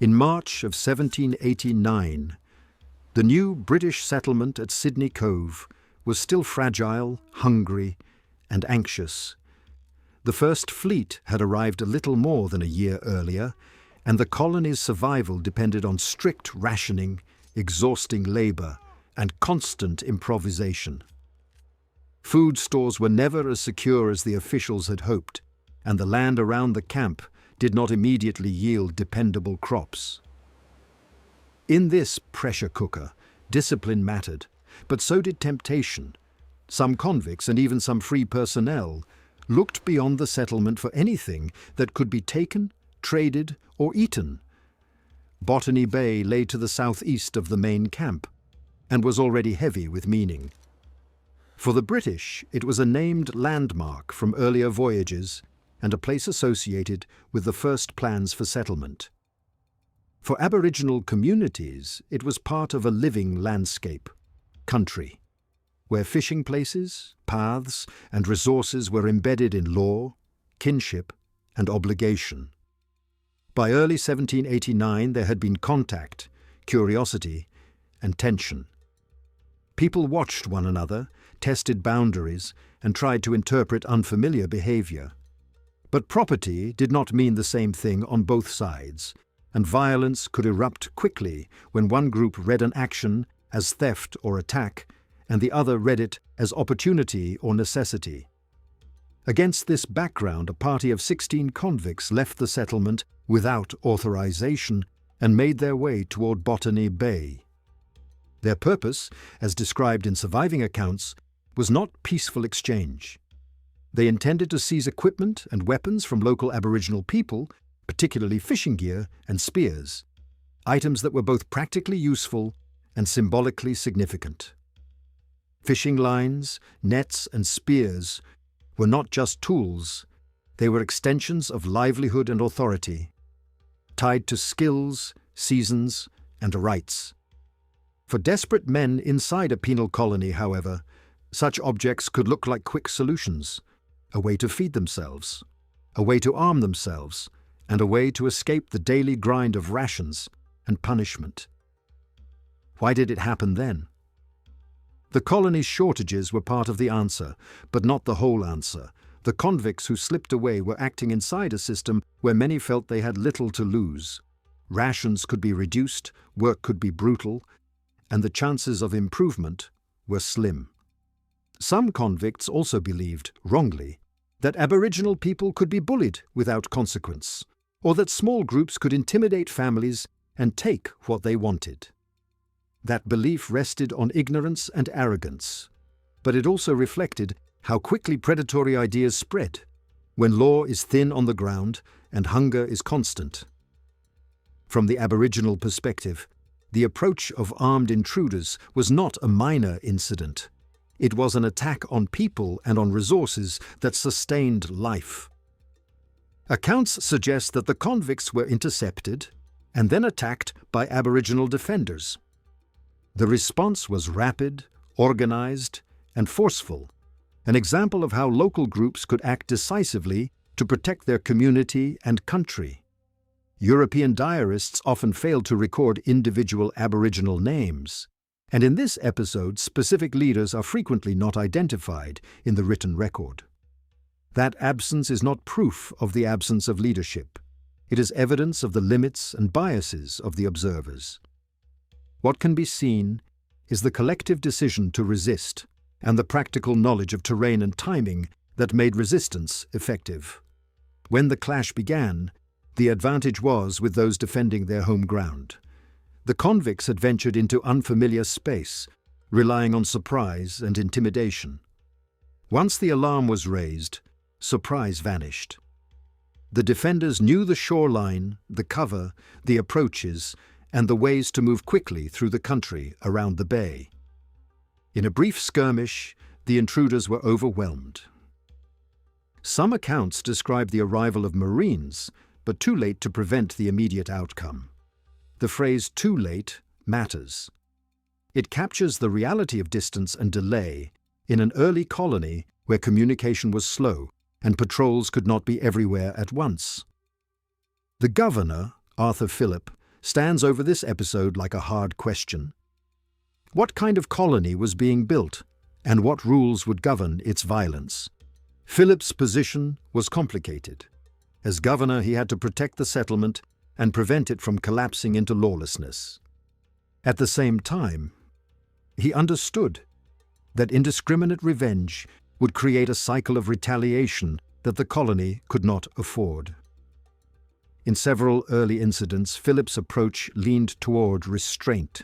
In March of 1789, the new British settlement at Sydney Cove was still fragile, hungry, and anxious. The first fleet had arrived a little more than a year earlier, and the colony's survival depended on strict rationing, exhausting labour, and constant improvisation. Food stores were never as secure as the officials had hoped, and the land around the camp did not immediately yield dependable crops. In this pressure cooker, discipline mattered, but so did temptation. Some convicts and even some free personnel looked beyond the settlement for anything that could be taken, traded, or eaten. Botany Bay lay to the southeast of the main camp and was already heavy with meaning. For the British, it was a named landmark from earlier voyages and a place associated with the first plans for settlement. For Aboriginal communities, it was part of a living landscape, country, where fishing places, paths, and resources were embedded in law, kinship, and obligation. By early 1789, there had been contact, curiosity, and tension. People watched one another, tested boundaries, and tried to interpret unfamiliar behavior. But property did not mean the same thing on both sides, and violence could erupt quickly when one group read an action as theft or attack, and the other read it as opportunity or necessity. Against this background, a party of 16 convicts left the settlement without authorization and made their way toward Botany Bay. Their purpose, as described in surviving accounts, was not peaceful exchange. They intended to seize equipment and weapons from local Aboriginal people, particularly fishing gear and spears, items that were both practically useful and symbolically significant. Fishing lines, nets, and spears were not just tools, they were extensions of livelihood and authority, tied to skills, seasons, and rights. For desperate men inside a penal colony, however, such objects could look like quick solutions, a way to feed themselves, a way to arm themselves, and a way to escape the daily grind of rations and punishment. Why did it happen then? The colony's shortages were part of the answer, but not the whole answer. The convicts who slipped away were acting inside a system where many felt they had little to lose. Rations could be reduced, work could be brutal, and the chances of improvement were slim. Some convicts also believed, wrongly, that Aboriginal people could be bullied without consequence, or that small groups could intimidate families and take what they wanted. That belief rested on ignorance and arrogance, but it also reflected how quickly predatory ideas spread when law is thin on the ground and hunger is constant. From the Aboriginal perspective, the approach of armed intruders was not a minor incident. It was an attack on people and on resources that sustained life. Accounts suggest that the convicts were intercepted and then attacked by Aboriginal defenders. The response was rapid, organised, and forceful, an example of how local groups could act decisively to protect their community and country. European diarists often fail to record individual Aboriginal names, and in this episode, specific leaders are frequently not identified in the written record. That absence is not proof of the absence of leadership. It is evidence of the limits and biases of the observers. What can be seen is the collective decision to resist and the practical knowledge of terrain and timing that made resistance effective. When the clash began, the advantage was with those defending their home ground. The convicts had ventured into unfamiliar space, relying on surprise and intimidation. Once the alarm was raised, surprise vanished. The defenders knew the shoreline, the cover, the approaches, and the ways to move quickly through the country around the bay. In a brief skirmish, the intruders were overwhelmed. Some accounts describe the arrival of Marines, but too late to prevent the immediate outcome. The phrase "too late" matters. It captures the reality of distance and delay in an early colony where communication was slow and patrols could not be everywhere at once. The governor, Arthur Phillip, stands over this episode like a hard question. What kind of colony was being built, and what rules would govern its violence? Philip's position was complicated. As governor, he had to protect the settlement and prevent it from collapsing into lawlessness. At the same time, he understood that indiscriminate revenge would create a cycle of retaliation that the colony could not afford. In several early incidents, Philip's approach leaned toward restraint,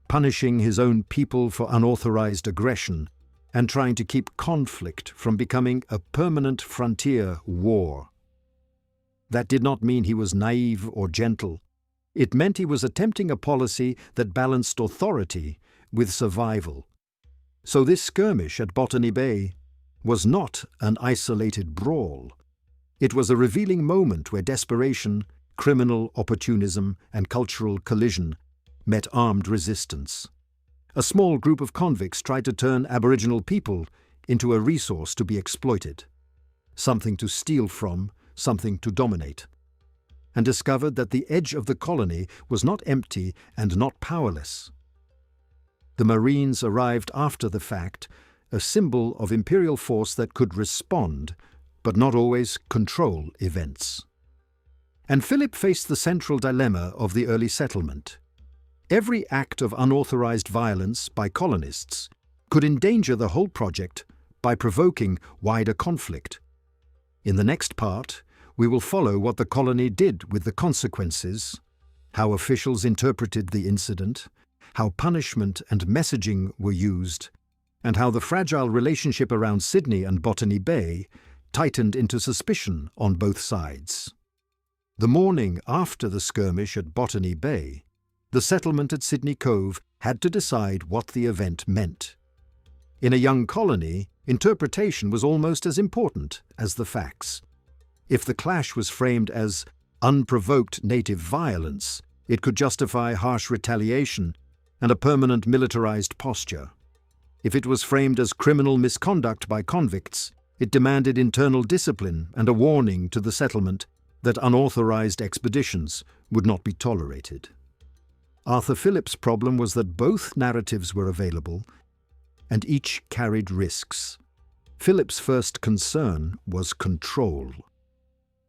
punishing his own people for unauthorized aggression and trying to keep conflict from becoming a permanent frontier war. That did not mean he was naive or gentle. It meant he was attempting a policy that balanced authority with survival. So this skirmish at Botany Bay was not an isolated brawl. It was a revealing moment where desperation, criminal opportunism, and cultural collision met armed resistance. A small group of convicts tried to turn Aboriginal people into a resource to be exploited, something to steal from, something to dominate, and discovered that the edge of the colony was not empty and not powerless. The Marines arrived after the fact, a symbol of imperial force that could respond, but not always control events. And Philip faced the central dilemma of the early settlement. Every act of unauthorized violence by colonists could endanger the whole project by provoking wider conflict. In the next part, we will follow what the colony did with the consequences, how officials interpreted the incident, how punishment and messaging were used, and how the fragile relationship around Sydney and Botany Bay tightened into suspicion on both sides. The morning after the skirmish at Botany Bay, the settlement at Sydney Cove had to decide what the event meant. In a young colony, interpretation was almost as important as the facts. If the clash was framed as unprovoked native violence, it could justify harsh retaliation and a permanent militarized posture. If it was framed as criminal misconduct by convicts, it demanded internal discipline and a warning to the settlement that unauthorized expeditions would not be tolerated. Arthur Phillip's problem was that both narratives were available, and each carried risks. Philip's first concern was control.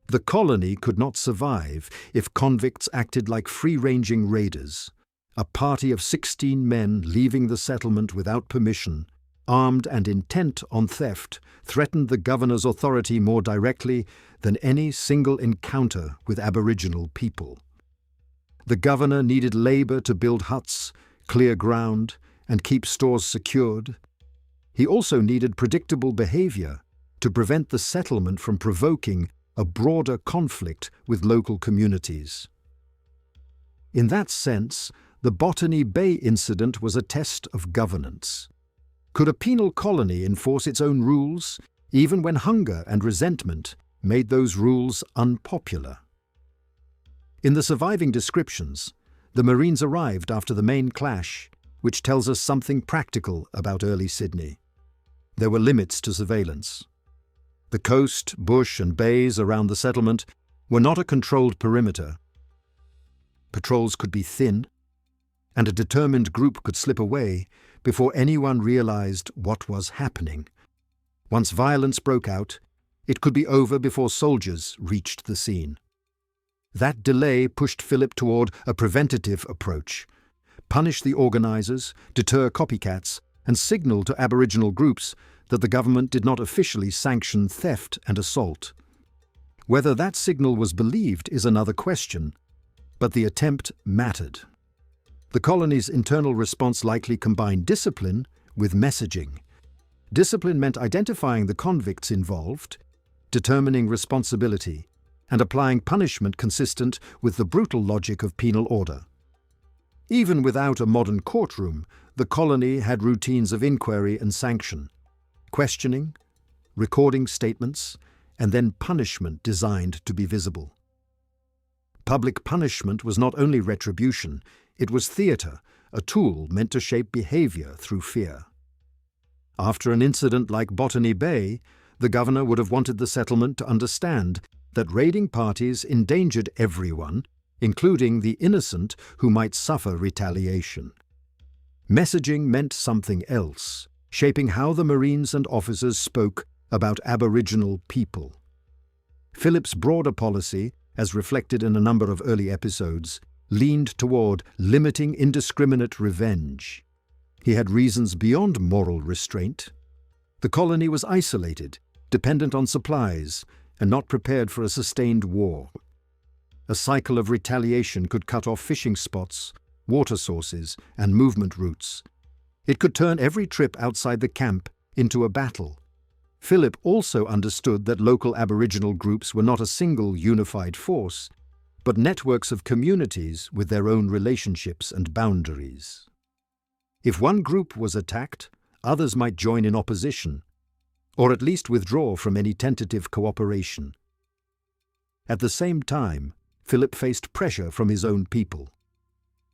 The colony could not survive if convicts acted like free-ranging raiders, a party of 16 men leaving the settlement without permission, armed and intent on theft, threatened the governor's authority more directly than any single encounter with Aboriginal people. The governor needed labor to build huts, clear ground, and keep stores secured. He also needed predictable behavior to prevent the settlement from provoking a broader conflict with local communities. In that sense, the Botany Bay incident was a test of governance. Could a penal colony enforce its own rules, even when hunger and resentment made those rules unpopular? In the surviving descriptions, the Marines arrived after the main clash, which tells us something practical about early Sydney. There were limits to surveillance. The coast, bush, and bays around the settlement were not a controlled perimeter. Patrols could be thin, and a determined group could slip away before anyone realized what was happening. Once violence broke out, it could be over before soldiers reached the scene. That delay pushed Philip toward a preventative approach: punish the organizers, deter copycats, and signal to Aboriginal groups that the government did not officially sanction theft and assault. Whether that signal was believed is another question, but the attempt mattered. The colony's internal response likely combined discipline with messaging. Discipline meant identifying the convicts involved, determining responsibility, and applying punishment consistent with the brutal logic of penal order. Even without a modern courtroom, the colony had routines of inquiry and sanction, questioning, recording statements, and then punishment designed to be visible. Public punishment was not only retribution, it was theatre, a tool meant to shape behavior through fear. After an incident like Botany Bay, the governor would have wanted the settlement to understand that raiding parties endangered everyone, including the innocent who might suffer retaliation. Messaging meant something else, shaping how the Marines and officers spoke about Aboriginal people. Phillip's broader policy, as reflected in a number of early episodes, leaned toward limiting indiscriminate revenge. He had reasons beyond moral restraint. The colony was isolated, dependent on supplies, and not prepared for a sustained war. A cycle of retaliation could cut off fishing spots, water sources, and movement routes. It could turn every trip outside the camp into a battle. Phillip also understood that local Aboriginal groups were not a single unified force, but networks of communities with their own relationships and boundaries. If one group was attacked, others might join in opposition, or at least withdraw from any tentative cooperation. At the same time, Phillip faced pressure from his own people.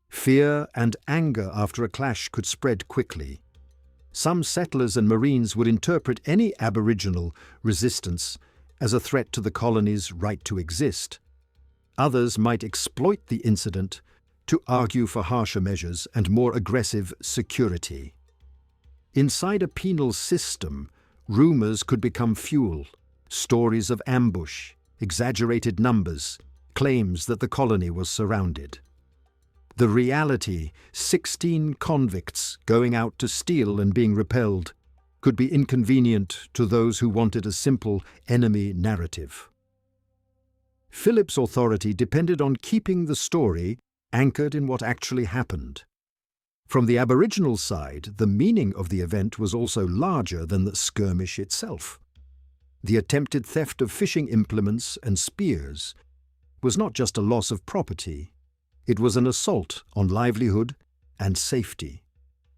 Fear and anger after a clash could spread quickly. Some settlers and Marines would interpret any Aboriginal resistance as a threat to the colony's right to exist. Others might exploit the incident to argue for harsher measures and more aggressive security. Inside a penal system, rumors could become fuel, stories of ambush, exaggerated numbers, claims that the colony was surrounded. The reality, 16 convicts going out to steal and being repelled, could be inconvenient to those who wanted a simple enemy narrative. Phillip's authority depended on keeping the story anchored in what actually happened. From the Aboriginal side, the meaning of the event was also larger than the skirmish itself. The attempted theft of fishing implements and spears was not just a loss of property. It was an assault on livelihood and safety.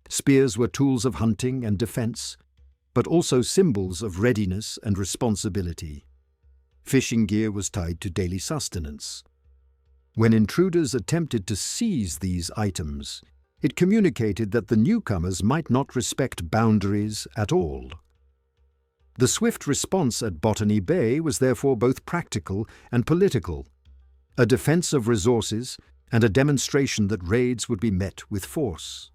Spears were tools of hunting and defense, but also symbols of readiness and responsibility. Fishing gear was tied to daily sustenance. When intruders attempted to seize these items, it communicated that the newcomers might not respect boundaries at all. The swift response at Botany Bay was therefore both practical and political, a defense of resources and a demonstration that raids would be met with force.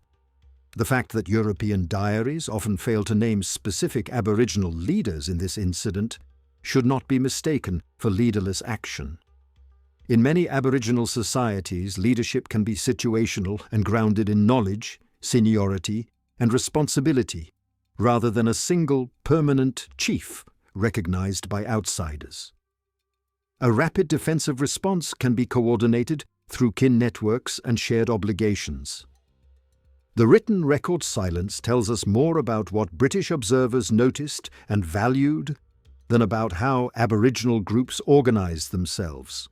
The fact that European diaries often fail to name specific Aboriginal leaders in this incident should not be mistaken for leaderless action. In many Aboriginal societies, leadership can be situational and grounded in knowledge, seniority, and responsibility, rather than a single permanent chief recognized by outsiders. A rapid defensive response can be coordinated through kin networks and shared obligations. The written record silence tells us more about what British observers noticed and valued than about how Aboriginal groups organized themselves.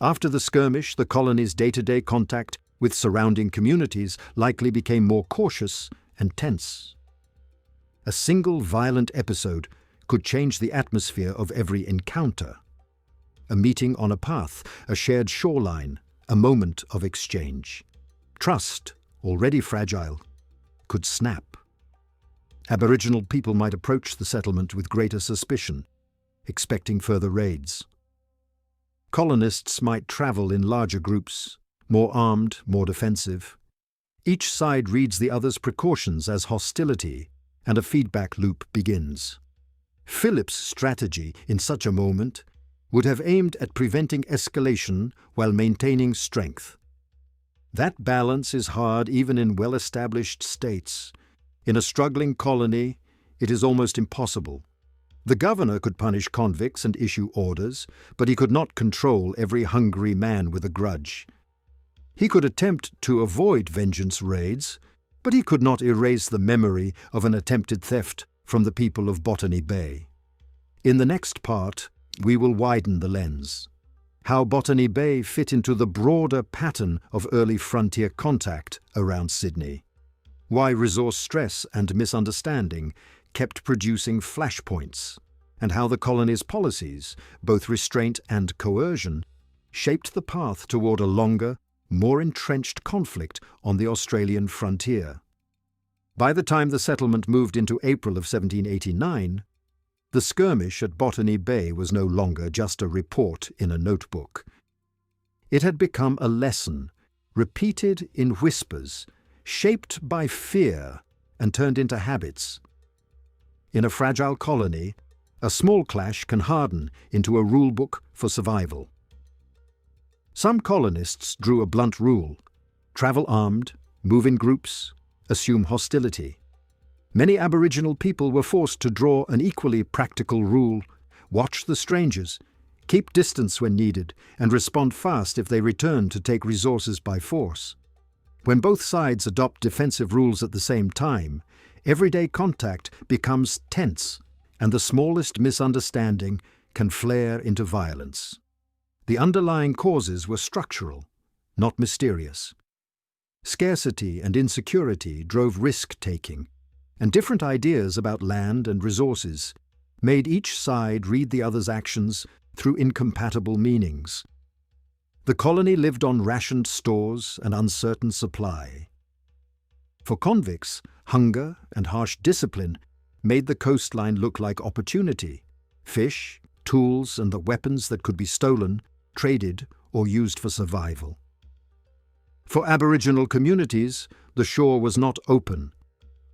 After the skirmish, the colony's day-to-day contact with surrounding communities likely became more cautious and tense. A single violent episode could change the atmosphere of every encounter. A meeting on a path, a shared shoreline, a moment of exchange. Trust, already fragile, could snap. Aboriginal people might approach the settlement with greater suspicion, expecting further raids. Colonists might travel in larger groups, more armed, more defensive. Each side reads the other's precautions as hostility, and a feedback loop begins. Phillip's strategy in such a moment would have aimed at preventing escalation while maintaining strength. That balance is hard even in well-established states. In a struggling colony, it is almost impossible. The governor could punish convicts and issue orders, but he could not control every hungry man with a grudge. He could attempt to avoid vengeance raids, but he could not erase the memory of an attempted theft from the people of Botany Bay. In the next part, we will widen the lens. How Botany Bay fit into the broader pattern of early frontier contact around Sydney. Why resource stress and misunderstanding kept producing flashpoints, and how the colony's policies, both restraint and coercion, shaped the path toward a longer, more entrenched conflict on the Australian frontier. By the time the settlement moved into April of 1789, the skirmish at Botany Bay was no longer just a report in a notebook. It had become a lesson, repeated in whispers, shaped by fear and turned into habits. In a fragile colony, a small clash can harden into a rulebook for survival. Some colonists drew a blunt rule: travel armed, move in groups, assume hostility. Many Aboriginal people were forced to draw an equally practical rule: watch the strangers, keep distance when needed, and respond fast if they return to take resources by force. When both sides adopt defensive rules at the same time, everyday contact becomes tense, and the smallest misunderstanding can flare into violence. The underlying causes were structural, not mysterious. Scarcity and insecurity drove risk-taking, and different ideas about land and resources made each side read the other's actions through incompatible meanings. The colony lived on rationed stores and uncertain supply. For convicts, hunger and harsh discipline made the coastline look like opportunity: fish, tools, and the weapons that could be stolen, traded, or used for survival. For Aboriginal communities, the shore was not open.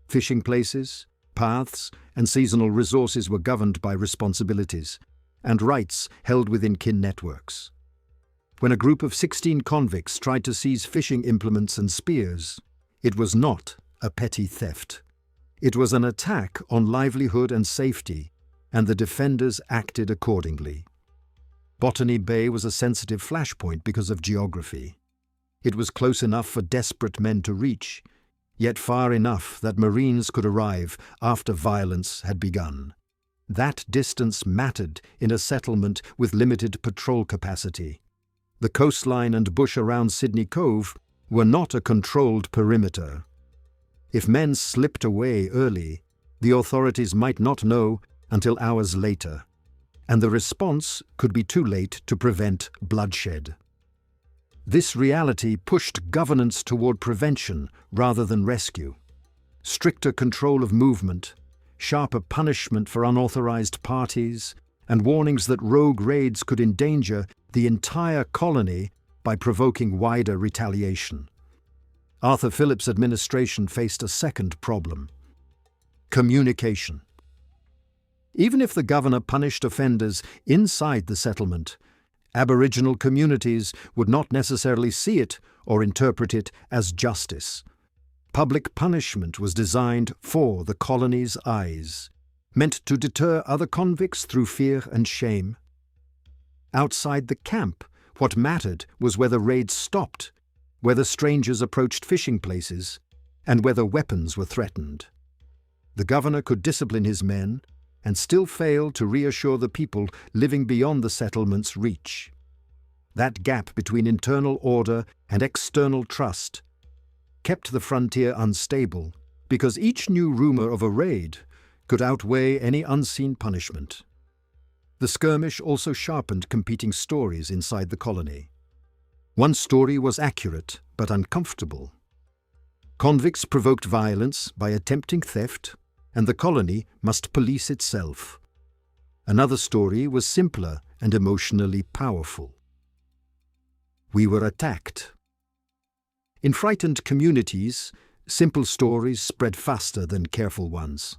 Fishing places, paths, and seasonal resources were governed by responsibilities, and rights held within kin networks. When a group of 16 convicts tried to seize fishing implements and spears, it was not a petty theft. It was an attack on livelihood and safety, and the defenders acted accordingly. Botany Bay was a sensitive flashpoint because of geography. It was close enough for desperate men to reach, yet far enough that Marines could arrive after violence had begun. That distance mattered in a settlement with limited patrol capacity. The coastline and bush around Sydney Cove were not a controlled perimeter. If men slipped away early, the authorities might not know until hours later, and the response could be too late to prevent bloodshed. This reality pushed governance toward prevention rather than rescue. Stricter control of movement, sharper punishment for unauthorized parties, and warnings that rogue raids could endanger the entire colony by provoking wider retaliation. Arthur Phillip's administration faced a second problem: communication. Even if the governor punished offenders inside the settlement, Aboriginal communities would not necessarily see it or interpret it as justice. Public punishment was designed for the colony's eyes, meant to deter other convicts through fear and shame. Outside the camp, what mattered was whether raids stopped, whether strangers approached fishing places, and whether weapons were threatened. The governor could discipline his men and still fail to reassure the people living beyond the settlement's reach. That gap between internal order and external trust kept the frontier unstable, because each new rumor of a raid could outweigh any unseen punishment. The skirmish also sharpened competing stories inside the colony. One story was accurate but uncomfortable. Convicts provoked violence by attempting theft, and the colony must police itself. Another story was simpler and emotionally powerful. We were attacked. In frightened communities, simple stories spread faster than careful ones.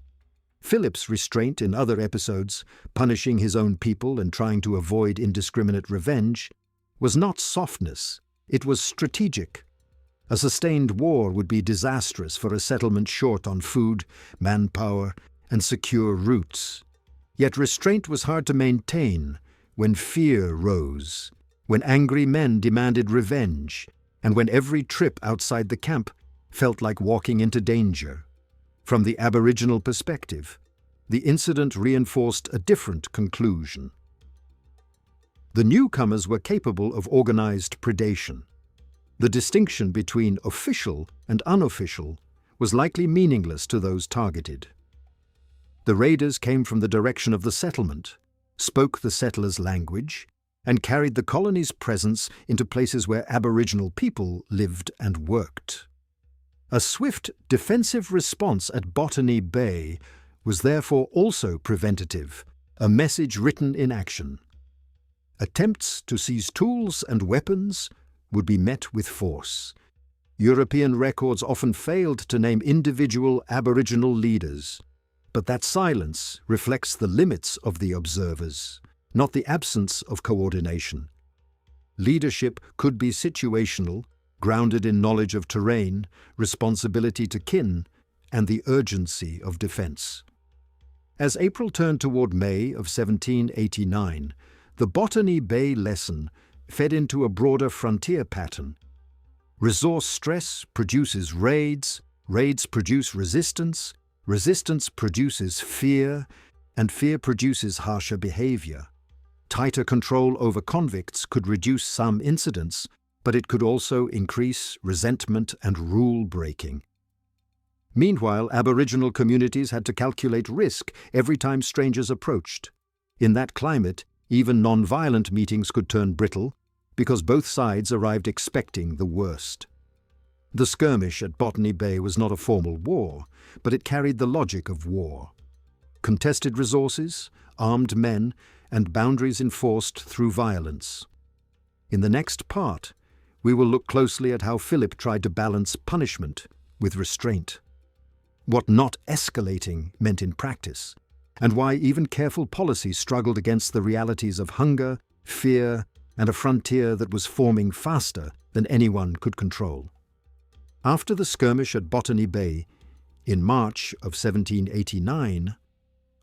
Phillip's restraint in other episodes, punishing his own people and trying to avoid indiscriminate revenge, was not softness, it was strategic. A sustained war would be disastrous for a settlement short on food, manpower, and secure routes. Yet restraint was hard to maintain when fear rose, when angry men demanded revenge, and when every trip outside the camp felt like walking into danger. From the Aboriginal perspective, the incident reinforced a different conclusion. The newcomers were capable of organized predation. The distinction between official and unofficial was likely meaningless to those targeted. The raiders came from the direction of the settlement, spoke the settlers' language, and carried the colony's presence into places where Aboriginal people lived and worked. A swift defensive response at Botany Bay was therefore also preventative, a message written in action. Attempts to seize tools and weapons would be met with force. European records often failed to name individual Aboriginal leaders, but that silence reflects the limits of the observers, not the absence of coordination. Leadership could be situational, grounded in knowledge of terrain, responsibility to kin, and the urgency of defence. As April turned toward May of 1789, the Botany Bay lesson fed into a broader frontier pattern. Resource stress produces raids, raids produce resistance, resistance produces fear, and fear produces harsher behaviour. Tighter control over convicts could reduce some incidents, but it could also increase resentment and rule-breaking. Meanwhile, Aboriginal communities had to calculate risk every time strangers approached. In that climate, even non-violent meetings could turn brittle, because both sides arrived expecting the worst. The skirmish at Botany Bay was not a formal war, but it carried the logic of war. Contested resources, armed men, and boundaries enforced through violence. In the next part, we will look closely at how Philip tried to balance punishment with restraint, what not escalating meant in practice, and why even careful policy struggled against the realities of hunger, fear, and a frontier that was forming faster than anyone could control. After the skirmish at Botany Bay, in March of 1789,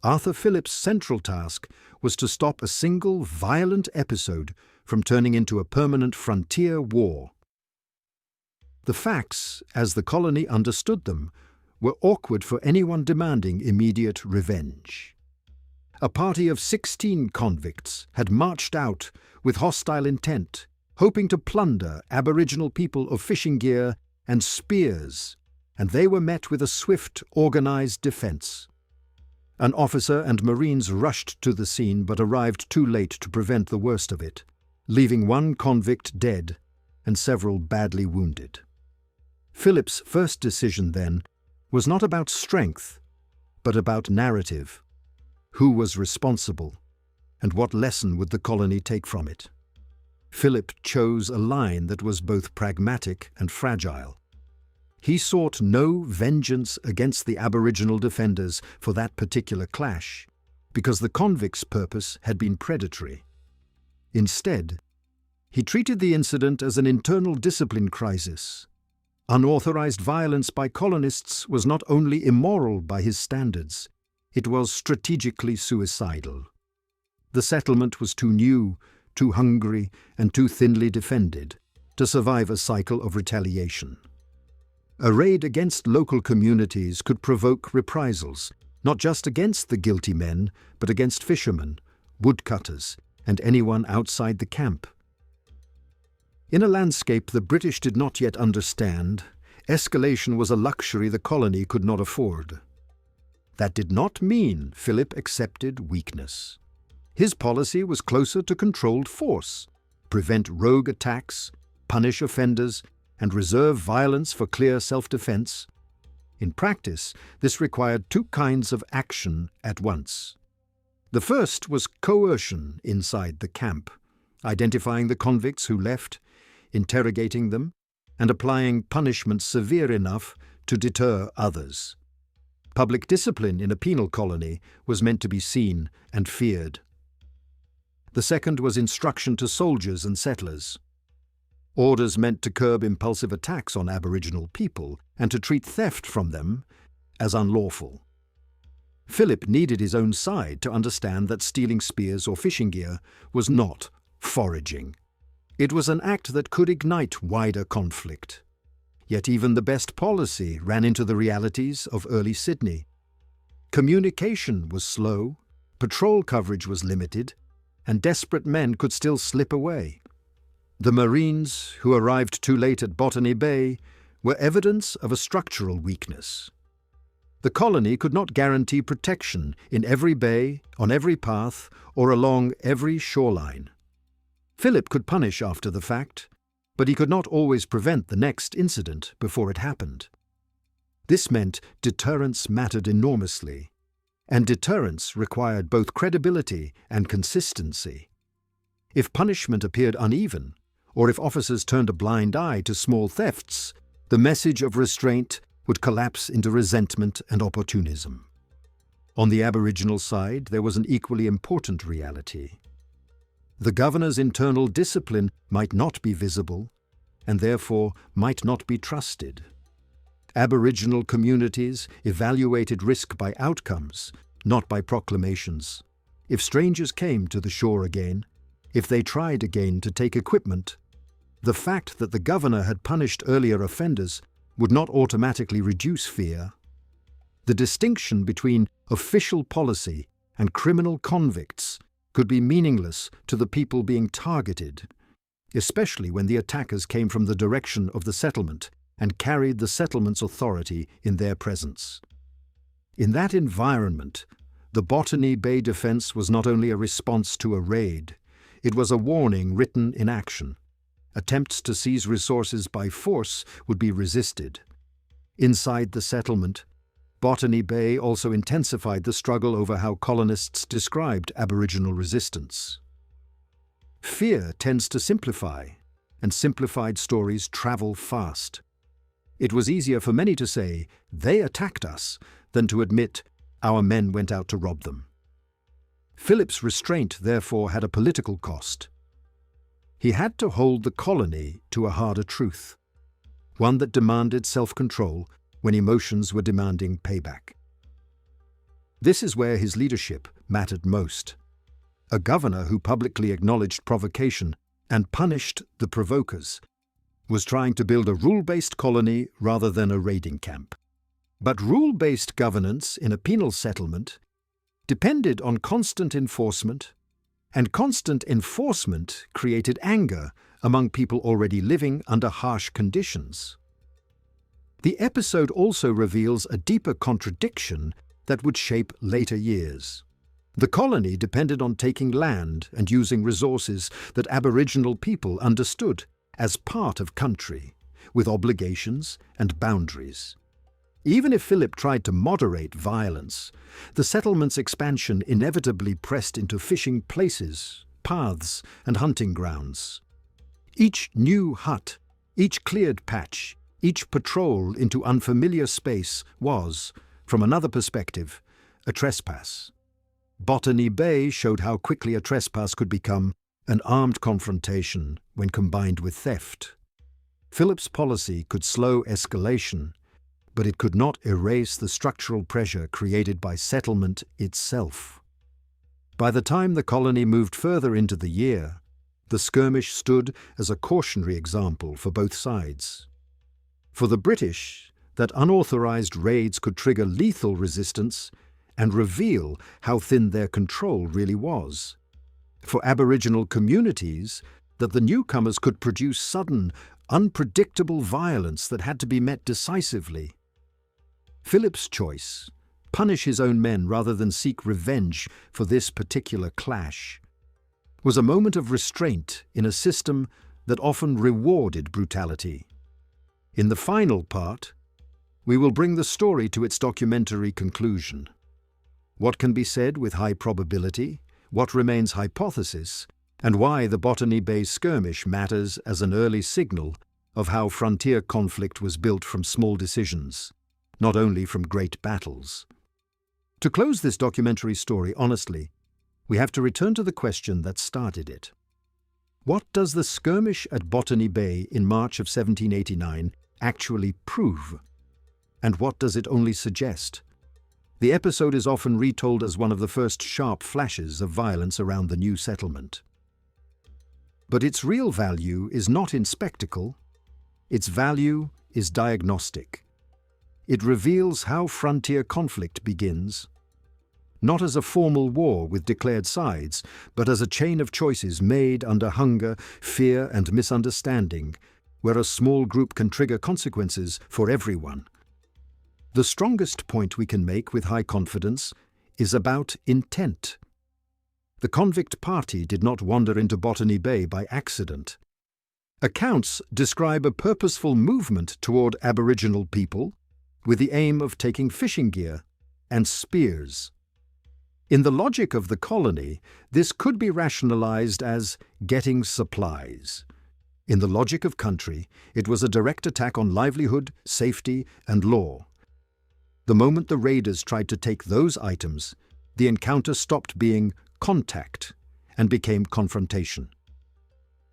Arthur Phillip's central task was to stop a single violent episode from turning into a permanent frontier war. The facts, as the colony understood them, were awkward for anyone demanding immediate revenge. A party of 16 convicts had marched out with hostile intent, hoping to plunder Aboriginal people of fishing gear and spears, and they were met with a swift, organised defence. An officer and Marines rushed to the scene but arrived too late to prevent the worst of it, leaving one convict dead and several badly wounded. Philip's first decision, then, was not about strength, but about narrative. Who was responsible, and what lesson would the colony take from it? Philip chose a line that was both pragmatic and fragile. He sought no vengeance against the Aboriginal defenders for that particular clash, because the convicts' purpose had been predatory. Instead, he treated the incident as an internal discipline crisis. Unauthorized violence by colonists was not only immoral by his standards, it was strategically suicidal. The settlement was too new, too hungry, and too thinly defended to survive a cycle of retaliation. A raid against local communities could provoke reprisals, not just against the guilty men, but against fishermen, woodcutters, and anyone outside the camp. In a landscape the British did not yet understand, escalation was a luxury the colony could not afford. That did not mean Philip accepted weakness. His policy was closer to controlled force, prevent rogue attacks, punish offenders, and reserve violence for clear self-defense. In practice, this required two kinds of action at once. The first was coercion inside the camp, identifying the convicts who left, interrogating them, and applying punishment severe enough to deter others. Public discipline in a penal colony was meant to be seen and feared. The second was instruction to soldiers and settlers. Orders meant to curb impulsive attacks on Aboriginal people and to treat theft from them as unlawful. Philip needed his own side to understand that stealing spears or fishing gear was not foraging. It was an act that could ignite wider conflict. Yet even the best policy ran into the realities of early Sydney. Communication was slow, patrol coverage was limited, and desperate men could still slip away. The Marines, who arrived too late at Botany Bay, were evidence of a structural weakness. The colony could not guarantee protection in every bay, on every path, or along every shoreline. Philip could punish after the fact, but he could not always prevent the next incident before it happened. This meant deterrence mattered enormously, and deterrence required both credibility and consistency. If punishment appeared uneven, or if officers turned a blind eye to small thefts, the message of restraint would collapse into resentment and opportunism. On the Aboriginal side, there was an equally important reality. The governor's internal discipline might not be visible, and therefore might not be trusted. Aboriginal communities evaluated risk by outcomes, not by proclamations. If strangers came to the shore again, if they tried again to take equipment, the fact that the governor had punished earlier offenders would not automatically reduce fear. The distinction between official policy and criminal convicts could be meaningless to the people being targeted, especially when the attackers came from the direction of the settlement and carried the settlement's authority in their presence. In that environment, the Botany Bay defense was not only a response to a raid, it was a warning written in action. Attempts to seize resources by force would be resisted. Inside the settlement, Botany Bay also intensified the struggle over how colonists described Aboriginal resistance. Fear tends to simplify, and simplified stories travel fast. It was easier for many to say, "They attacked us," than to admit, "Our men went out to rob them." Philip's restraint, therefore, had a political cost. He had to hold the colony to a harder truth, one that demanded self-control when emotions were demanding payback. This is where his leadership mattered most. A governor who publicly acknowledged provocation and punished the provokers was trying to build a rule-based colony rather than a raiding camp. But rule-based governance in a penal settlement depended on constant enforcement, and constant enforcement created anger among people already living under harsh conditions. The episode also reveals a deeper contradiction that would shape later years. The colony depended on taking land and using resources that Aboriginal people understood as part of country, with obligations and boundaries. Even if Philip tried to moderate violence, the settlement's expansion inevitably pressed into fishing places, paths, and hunting grounds. Each new hut, each cleared patch, each patrol into unfamiliar space was, from another perspective, a trespass. Botany Bay showed how quickly a trespass could become an armed confrontation when combined with theft. Philip's policy could slow escalation, but it could not erase the structural pressure created by settlement itself. By the time the colony moved further into the year, the skirmish stood as a cautionary example for both sides. For the British, that unauthorized raids could trigger lethal resistance and reveal how thin their control really was. For Aboriginal communities, that the newcomers could produce sudden, unpredictable violence that had to be met decisively. Philip's choice, punish his own men rather than seek revenge for this particular clash, was a moment of restraint in a system that often rewarded brutality. In the final part, we will bring the story to its documentary conclusion. What can be said with high probability, what remains hypothesis, and why the Botany Bay skirmish matters as an early signal of how frontier conflict was built from small decisions, not only from great battles. To close this documentary story honestly, we have to return to the question that started it. What does the skirmish at Botany Bay in March of 1789 actually prove? And what does it only suggest? The episode is often retold as one of the first sharp flashes of violence around the new settlement. But its real value is not in spectacle. Its value is diagnostic. It reveals how frontier conflict begins, not as a formal war with declared sides, but as a chain of choices made under hunger, fear, and misunderstanding, where a small group can trigger consequences for everyone. The strongest point we can make with high confidence is about intent. The convict party did not wander into Botany Bay by accident. Accounts describe a purposeful movement toward Aboriginal people with the aim of taking fishing gear and spears. In the logic of the colony, this could be rationalized as getting supplies. In the logic of country, it was a direct attack on livelihood, safety, and law. The moment the raiders tried to take those items, the encounter stopped being contact and became confrontation.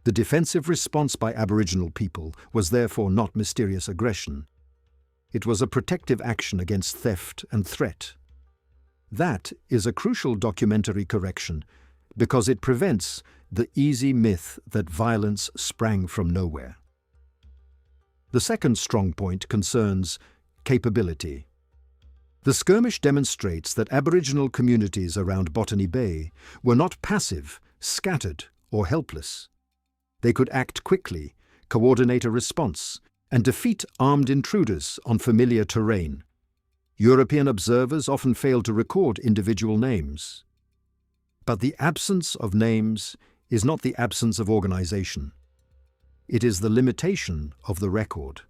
The defensive response by Aboriginal people was therefore not mysterious aggression. It was a protective action against theft and threat. That is a crucial documentary correction because it prevents the easy myth that violence sprang from nowhere. The second strong point concerns capability. The skirmish demonstrates that Aboriginal communities around Botany Bay were not passive, scattered, or helpless. They could act quickly, coordinate a response, and defeat armed intruders on familiar terrain. European observers often fail to record individual names. But the absence of names is not the absence of organization. It is the limitation of the record.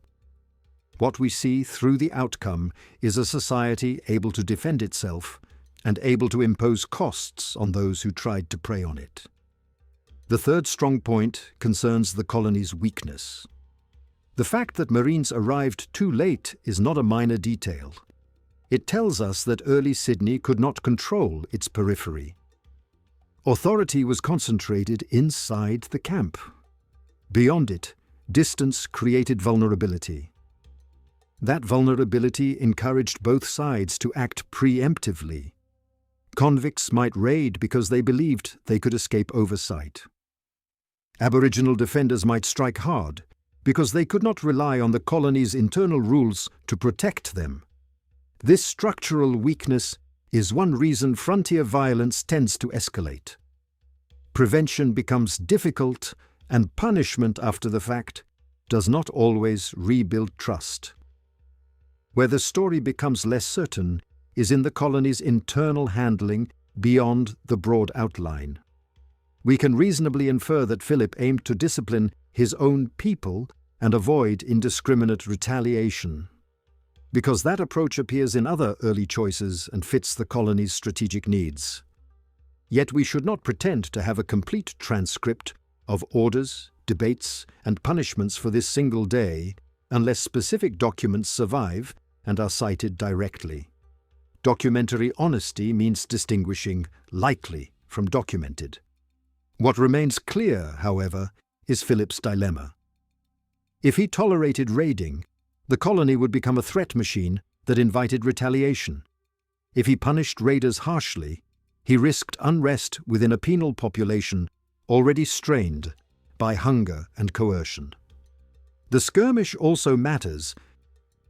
What we see through the outcome is a society able to defend itself and able to impose costs on those who tried to prey on it. The third strong point concerns the colony's weakness. The fact that Marines arrived too late is not a minor detail. It tells us that early Sydney could not control its periphery. Authority was concentrated inside the camp. Beyond it, distance created vulnerability. That vulnerability encouraged both sides to act preemptively. Convicts might raid because they believed they could escape oversight. Aboriginal defenders might strike hard because they could not rely on the colony's internal rules to protect them. This structural weakness is one reason frontier violence tends to escalate. Prevention becomes difficult, and punishment after the fact does not always rebuild trust. Where the story becomes less certain is in the colony's internal handling beyond the broad outline. We can reasonably infer that Philip aimed to discipline his own people and avoid indiscriminate retaliation, because that approach appears in other early choices and fits the colony's strategic needs. Yet we should not pretend to have a complete transcript of orders, debates, and punishments for this single day unless specific documents survive and are cited directly. Documentary honesty means distinguishing likely from documented. What remains clear, however, is Philip's dilemma. If he tolerated raiding, the colony would become a threat machine that invited retaliation. If he punished raiders harshly, he risked unrest within a penal population already strained by hunger and coercion. The skirmish also matters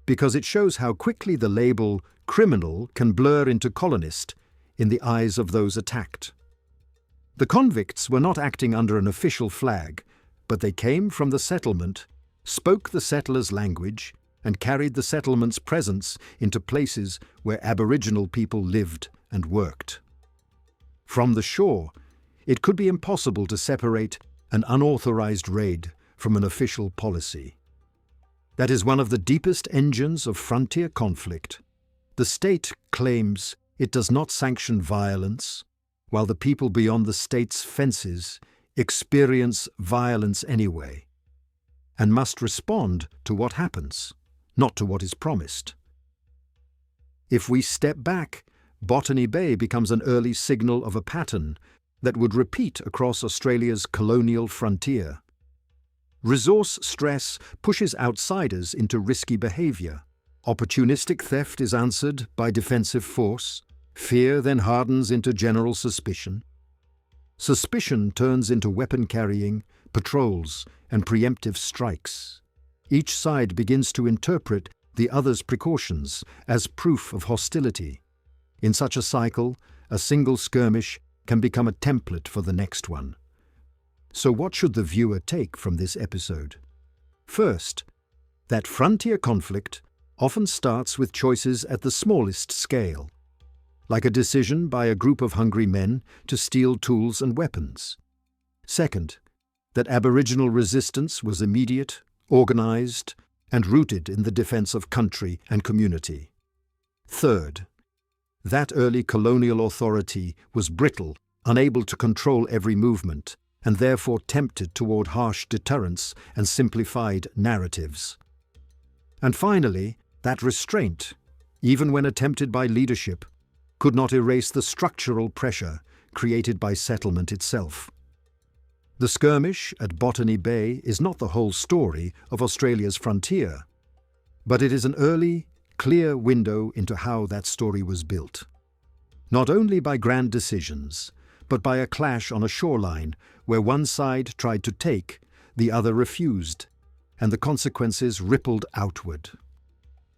because it shows how quickly the label criminal can blur into colonist in the eyes of those attacked. The convicts were not acting under an official flag, but they came from the settlement, spoke the settlers' language, and carried the settlement's presence into places where Aboriginal people lived and worked. From the shore, it could be impossible to separate an unauthorized raid from an official policy. That is one of the deepest engines of frontier conflict. The state claims it does not sanction violence, while the people beyond the state's fences experience violence anyway, and must respond to what happens, not to what is promised. If we step back, Botany Bay becomes an early signal of a pattern that would repeat across Australia's colonial frontier. Resource stress pushes outsiders into risky behaviour. Opportunistic theft is answered by defensive force. Fear then hardens into general suspicion. Suspicion turns into weapon carrying, patrols, and preemptive strikes. Each side begins to interpret the other's precautions as proof of hostility. In such a cycle, a single skirmish can become a template for the next one. So what should the viewer take from this episode? First, that frontier conflict often starts with choices at the smallest scale, like a decision by a group of hungry men to steal tools and weapons. Second, that Aboriginal resistance was immediate, organised, and rooted in the defence of country and community. Third, That early colonial authority was brittle, unable to control every movement, and therefore tempted toward harsh deterrence and simplified narratives. And finally, that restraint, even when attempted by leadership, could not erase the structural pressure created by settlement itself. The skirmish at Botany Bay is not the whole story of Australia's frontier, but it is an early, clear window into how that story was built. Not only by grand decisions, but by a clash on a shoreline where one side tried to take, the other refused, and the consequences rippled outward.